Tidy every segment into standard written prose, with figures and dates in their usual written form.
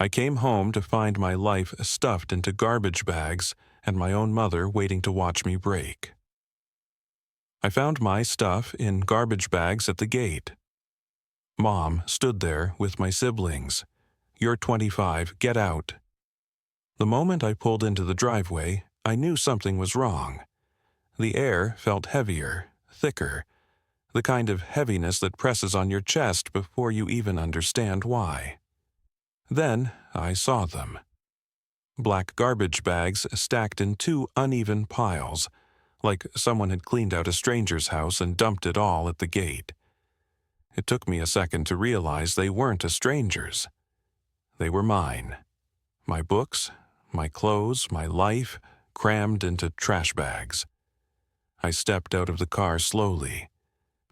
I came home to find my life stuffed into garbage bags and my own mother waiting to watch me break. I found my stuff in garbage bags at the gate. Mom stood there with my siblings. "You're 25, get out." The moment I pulled into the driveway, I knew something was wrong. The air felt heavier, thicker, the kind of heaviness that presses on your chest before you even understand why. Then I saw them. Black garbage bags stacked in two uneven piles, like someone had cleaned out a stranger's house and dumped it all at the gate. It took me a second to realize they weren't a stranger's. They were mine. My books, my clothes, my life, crammed into trash bags. I stepped out of the car slowly,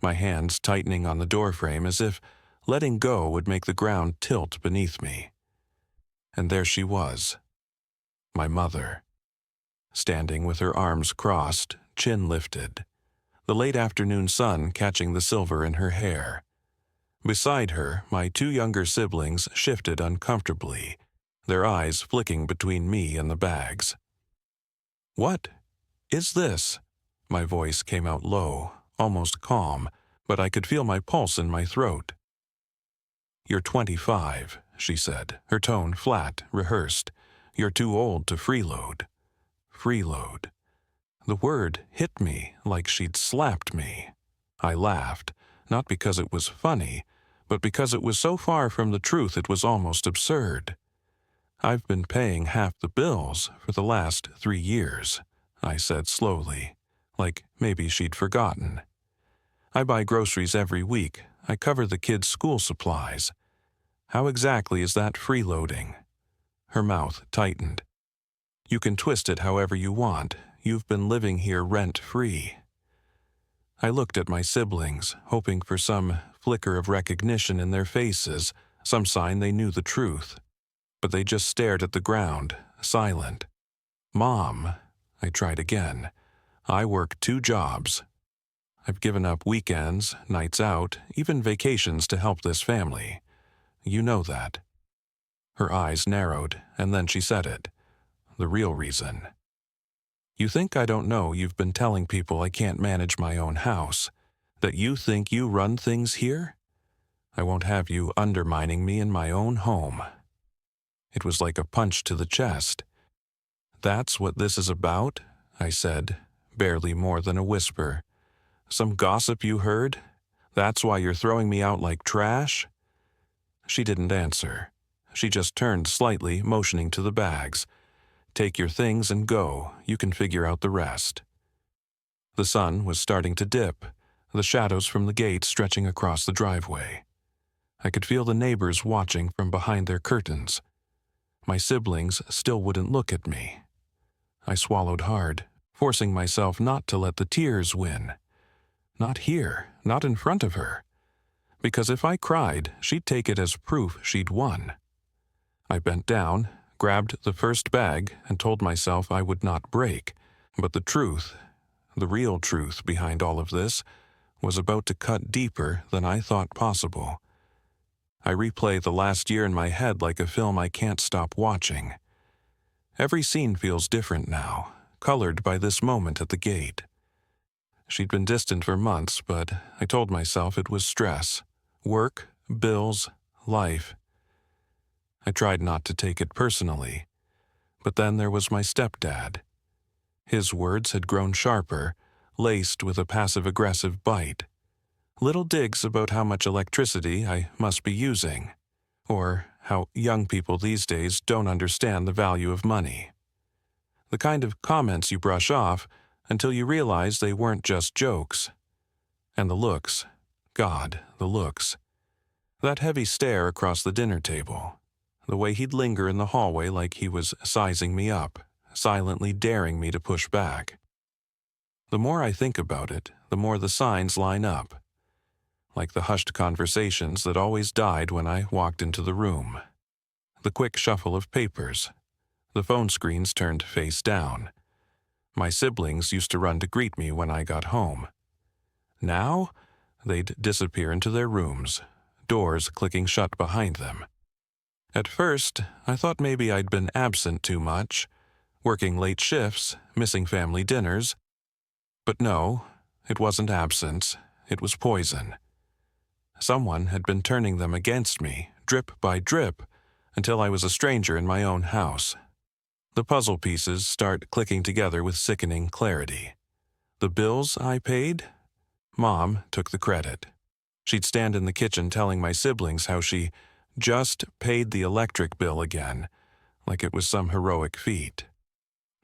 my hands tightening on the doorframe as if letting go would make the ground tilt beneath me. And there she was, my mother, standing with her arms crossed, chin lifted, the late afternoon sun catching the silver in her hair. Beside her, my two younger siblings shifted uncomfortably, their eyes flicking between me and the bags. "What is this?" My voice came out low, almost calm, but I could feel my pulse in my throat. "You're 25, she said, her tone flat, rehearsed. "You're too old to freeload." Freeload. The word hit me like she'd slapped me. I laughed, not because it was funny, but because it was so far from the truth it was almost absurd. "I've been paying half the bills for the last 3 years," I said slowly, like maybe she'd forgotten. "I buy groceries every week. I cover the kids' school supplies. How exactly is that freeloading?" Her mouth tightened. "You can twist it however you want. You've been living here rent-free." I looked at my siblings, hoping for some flicker of recognition in their faces, some sign they knew the truth. But they just stared at the ground, silent. "Mom," I tried again, "I work 2 jobs. I've given up weekends, nights out, even vacations to help this family. You know that." Her eyes narrowed, and then she said it. The real reason. "You think I don't know you've been telling people I can't manage my own house? That you think you run things here? I won't have you undermining me in my own home." It was like a punch to the chest. "That's what this is about?" I said, barely more than a whisper. "Some gossip you heard? That's why you're throwing me out like trash?" She didn't answer. She just turned slightly, motioning to the bags. "Take your things and go. You can figure out the rest." The sun was starting to dip, the shadows from the gate stretching across the driveway. I could feel the neighbors watching from behind their curtains. My siblings still wouldn't look at me. I swallowed hard, forcing myself not to let the tears win. Not here, not in front of her. Because if I cried, she'd take it as proof she'd won. I bent down, grabbed the first bag, and told myself I would not break. But the truth, the real truth behind all of this, was about to cut deeper than I thought possible. I replay the last year in my head like a film I can't stop watching. Every scene feels different now, colored by this moment at the gate. She'd been distant for months, but I told myself it was stress. Work, bills, life. I tried not to take it personally. But then there was my stepdad. His words had grown sharper, laced with a passive-aggressive bite. Little digs about how much electricity I must be using, or how young people these days don't understand the value of money. The kind of comments you brush off until you realize they weren't just jokes. And the looks, God, the looks. That heavy stare across the dinner table. The way he'd linger in the hallway like he was sizing me up, silently daring me to push back. The more I think about it, the more the signs line up. Like the hushed conversations that always died when I walked into the room. The quick shuffle of papers. The phone screens turned face down. My siblings used to run to greet me when I got home. Now, they'd disappear into their rooms, doors clicking shut behind them. At first, I thought maybe I'd been absent too much, working late shifts, missing family dinners. But no, it wasn't absence, it was poison. Someone had been turning them against me, drip by drip, until I was a stranger in my own house. The puzzle pieces start clicking together with sickening clarity. The bills I paid? Mom took the credit. She'd stand in the kitchen telling my siblings how she just paid the electric bill again, like it was some heroic feat.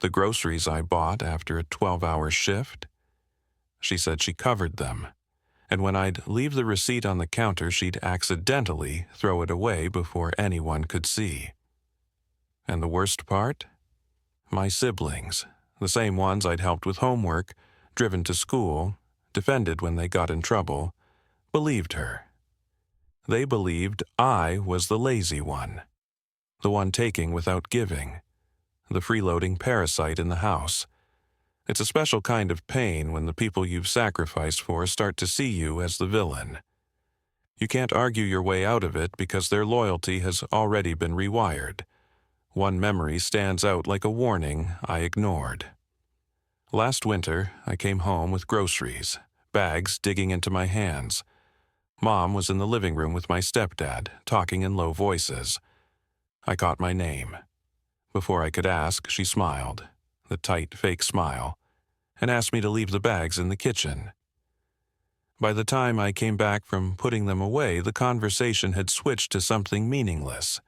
The groceries I bought after a 12-hour shift? She said she covered them, and when I'd leave the receipt on the counter, she'd accidentally throw it away before anyone could see. And the worst part? My siblings, the same ones I'd helped with homework, driven to school, defended when they got in trouble, believed her. They believed I was the lazy one, the one taking without giving, the freeloading parasite in the house. It's a special kind of pain when the people you've sacrificed for start to see you as the villain. You can't argue your way out of it because their loyalty has already been rewired. One memory stands out like a warning I ignored. Last winter, I came home with groceries, bags digging into my hands. Mom was in the living room with my stepdad, talking in low voices. I caught my name. Before I could ask, she smiled, the tight, fake smile, and asked me to leave the bags in the kitchen. By the time I came back from putting them away, the conversation had switched to something meaningless.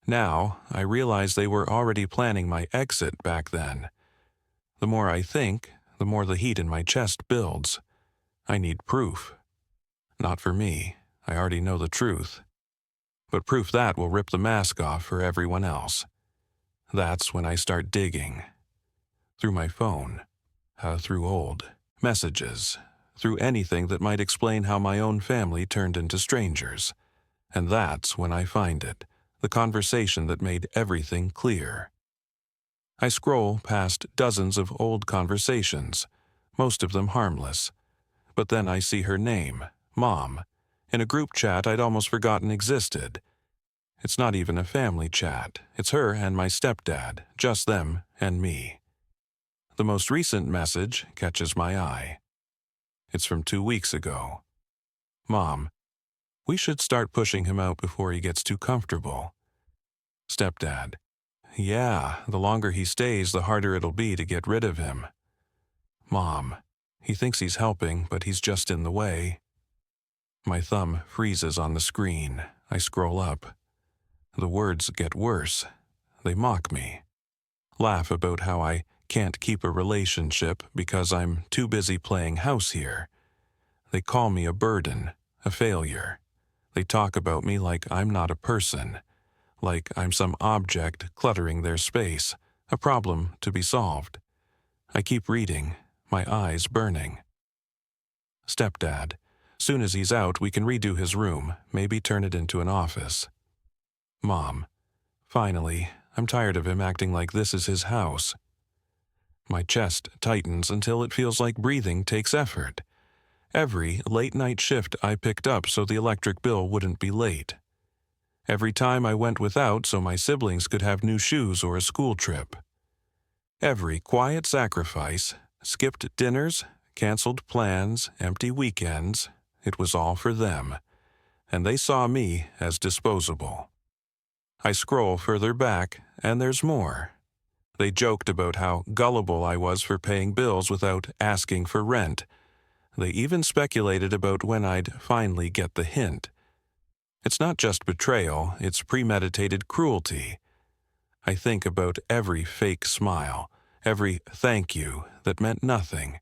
Now, I realize they were already planning my exit back then. The more I think, the more the heat in my chest builds. I need proof. Not for me, I already know the truth. But proof that will rip the mask off for everyone else. That's when I start digging. Through my phone, through old messages, through anything that might explain how my own family turned into strangers. And that's when I find it, the conversation that made everything clear. I scroll past dozens of old conversations, most of them harmless. But then I see her name, Mom, in a group chat I'd almost forgotten existed. It's not even a family chat. It's her and my stepdad, just them and me. The most recent message catches my eye. It's from 2 weeks ago. Mom, we should start pushing him out before he gets too comfortable. Stepdad, yeah, the longer he stays, the harder it'll be to get rid of him. Mom, he thinks he's helping, but he's just in the way. My thumb freezes on the screen. I scroll up. The words get worse. They mock me. Laugh about how I can't keep a relationship because I'm too busy playing house here. They call me a burden, a failure. They talk about me like I'm not a person, like I'm some object cluttering their space, a problem to be solved. I keep reading, my eyes burning. Stepdad, soon as he's out, we can redo his room, maybe turn it into an office. Mom, finally, I'm tired of him acting like this is his house. My chest tightens until it feels like breathing takes effort. Every late-night shift I picked up so the electric bill wouldn't be late. Every time I went without so my siblings could have new shoes or a school trip. Every quiet sacrifice, skipped dinners, canceled plans, empty weekends, it was all for them, and they saw me as disposable. I scroll further back, and there's more. They joked about how gullible I was for paying bills without asking for rent. They even speculated about when I'd finally get the hint. It's not just betrayal, it's premeditated cruelty. I think about every fake smile, every thank you that meant nothing.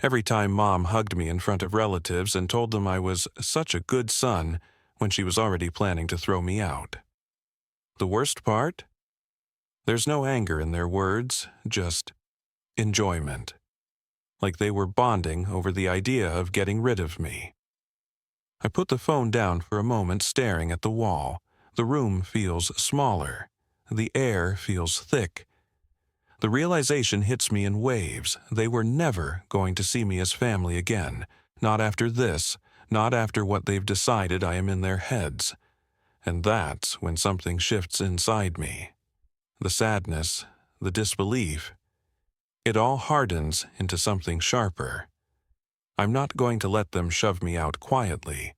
Every time Mom hugged me in front of relatives and told them I was such a good son when she was already planning to throw me out. The worst part? There's no anger in their words, just enjoyment. Like they were bonding over the idea of getting rid of me. I put the phone down for a moment, staring at the wall. The room feels smaller. The air feels thick. The realization hits me in waves. They were never going to see me as family again. Not after this. Not after what they've decided I am in their heads. And that's when something shifts inside me. The sadness, the disbelief, it all hardens into something sharper. I'm not going to let them shove me out quietly.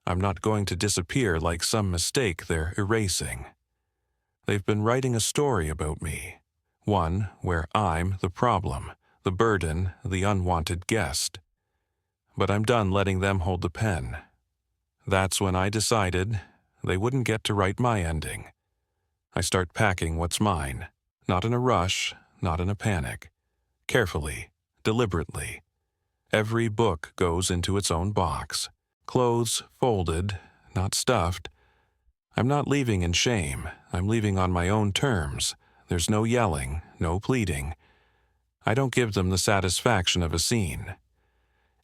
I'm not going to disappear like some mistake they're erasing. They've been writing a story about me, one where I'm the problem, the burden, the unwanted guest. But I'm done letting them hold the pen. That's when I decided they wouldn't get to write my ending. I start packing what's mine, not in a rush, not in a panic. Carefully, deliberately. Every book goes into its own box. Clothes folded, not stuffed. I'm not leaving in shame. I'm leaving on my own terms. There's no yelling, no pleading. I don't give them the satisfaction of a scene.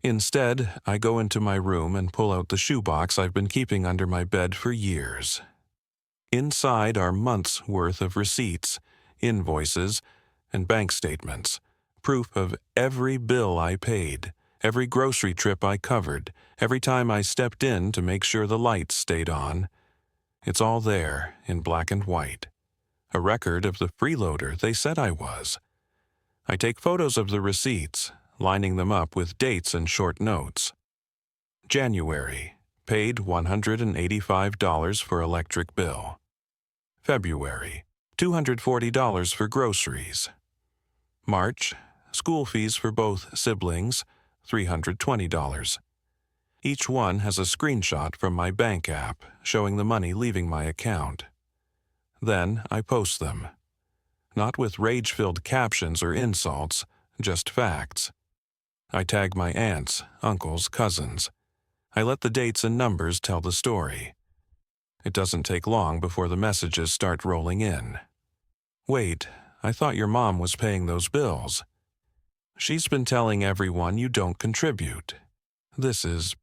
Instead, I go into my room and pull out the shoebox I've been keeping under my bed for years. Inside are months' worth of receipts, invoices, and bank statements, proof of every bill I paid, every grocery trip I covered, every time I stepped in to make sure the lights stayed on. It's all there in black and white. A record of the freeloader they said I was. I take photos of the receipts, lining them up with dates and short notes. January, paid $185 for electric bill. February, $240 for groceries. March, school fees for both siblings, $320. Each one has a screenshot from my bank app showing the money leaving my account. Then I post them. Not with rage-filled captions or insults, just facts. I tag my aunts, uncles, cousins. I let the dates and numbers tell the story. It doesn't take long before the messages start rolling in. Wait, I thought your mom was paying those bills. She's been telling everyone you don't contribute. This is,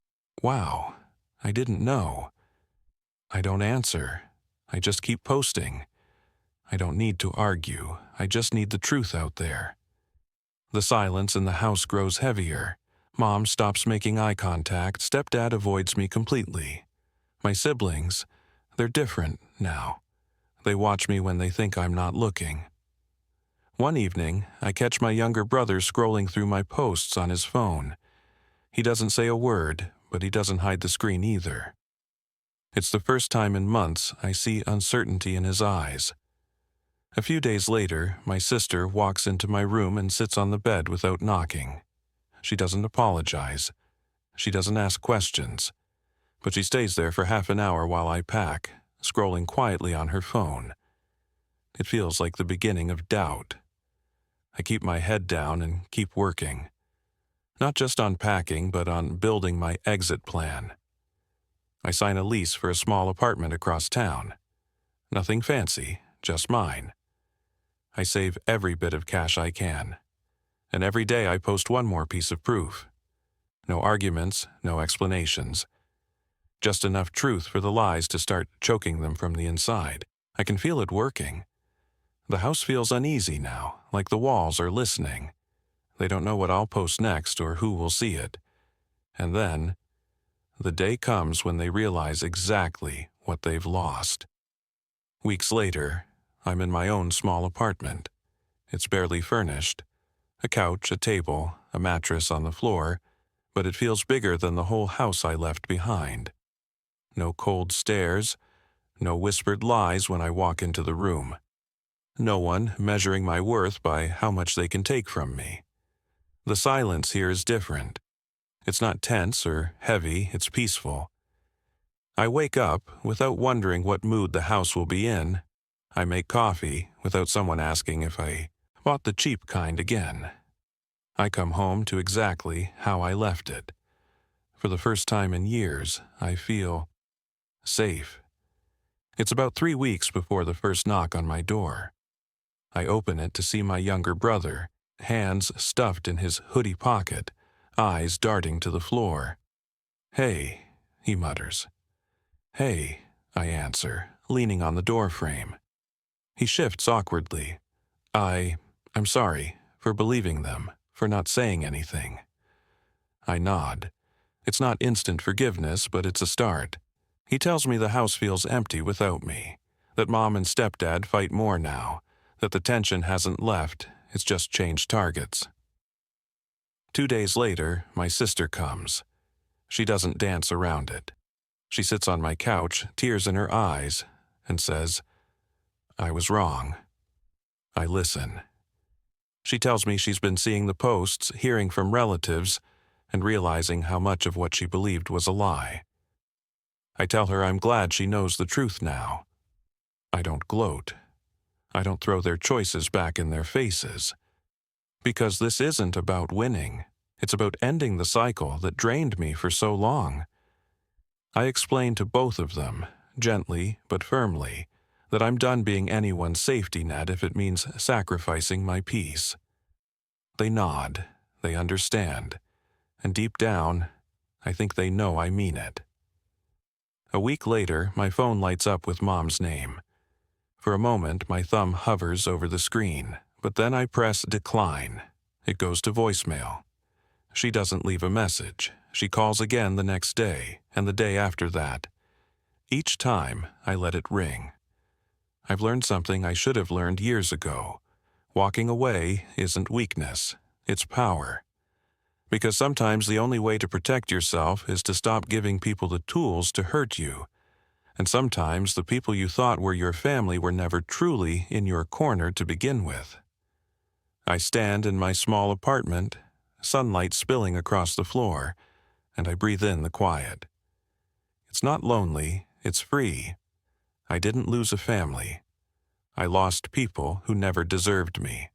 wow, I didn't know. I don't answer. I just keep posting. I don't need to argue. I just need the truth out there. The silence in the house grows heavier. Mom stops making eye contact. Stepdad avoids me completely. My siblings, they're different now. They watch me when they think I'm not looking. One evening, I catch my younger brother scrolling through my posts on his phone. He doesn't say a word, but he doesn't hide the screen either. It's the first time in months I see uncertainty in his eyes. A few days later, my sister walks into my room and sits on the bed without knocking. She doesn't apologize. She doesn't ask questions. But she stays there for half an hour while I pack, scrolling quietly on her phone. It feels like the beginning of doubt. I keep my head down and keep working. Not just on packing, but on building my exit plan. I sign a lease for a small apartment across town. Nothing fancy, just mine. I save every bit of cash I can. And every day I post one more piece of proof. No arguments, no explanations. Just enough truth for the lies to start choking them from the inside. I can feel it working. The house feels uneasy now, like the walls are listening. They don't know what I'll post next or who will see it. And then, the day comes when they realize exactly what they've lost. Weeks later, I'm in my own small apartment. It's barely furnished. A couch, a table, a mattress on the floor, but it feels bigger than the whole house I left behind. No cold stares, no whispered lies when I walk into the room. No one measuring my worth by how much they can take from me. The silence here is different. It's not tense or heavy, it's peaceful. I wake up without wondering what mood the house will be in. I make coffee without someone asking if I bought the cheap kind again. I come home to exactly how I left it. For the first time in years, I feel safe. It's about 3 weeks before the first knock on my door. I open it to see my younger brother, hands stuffed in his hoodie pocket, eyes darting to the floor. "Hey," he mutters. "Hey," I answer, leaning on the doorframe. He shifts awkwardly. I'm sorry for believing them, for not saying anything. I nod. It's not instant forgiveness, but it's a start. He tells me the house feels empty without me, that Mom and Stepdad fight more now, that the tension hasn't left, it's just changed targets. 2 days later, my sister comes. She doesn't dance around it. She sits on my couch, tears in her eyes, and says, "I was wrong." I listen. She tells me she's been seeing the posts, hearing from relatives, and realizing how much of what she believed was a lie. I tell her I'm glad she knows the truth now. I don't gloat. I don't throw their choices back in their faces. Because this isn't about winning. It's about ending the cycle that drained me for so long. I explain to both of them, gently but firmly, that I'm done being anyone's safety net if it means sacrificing my peace. They nod, they understand, and deep down, I think they know I mean it. A week later, my phone lights up with Mom's name. For a moment, my thumb hovers over the screen, but then I press decline. It goes to voicemail. She doesn't leave a message. She calls again the next day, and the day after that. Each time, I let it ring. I've learned something I should have learned years ago. Walking away isn't weakness, it's power. Because sometimes the only way to protect yourself is to stop giving people the tools to hurt you. And sometimes the people you thought were your family were never truly in your corner to begin with. I stand in my small apartment, sunlight spilling across the floor, and I breathe in the quiet. It's not lonely, it's free. I didn't lose a family. I lost people who never deserved me.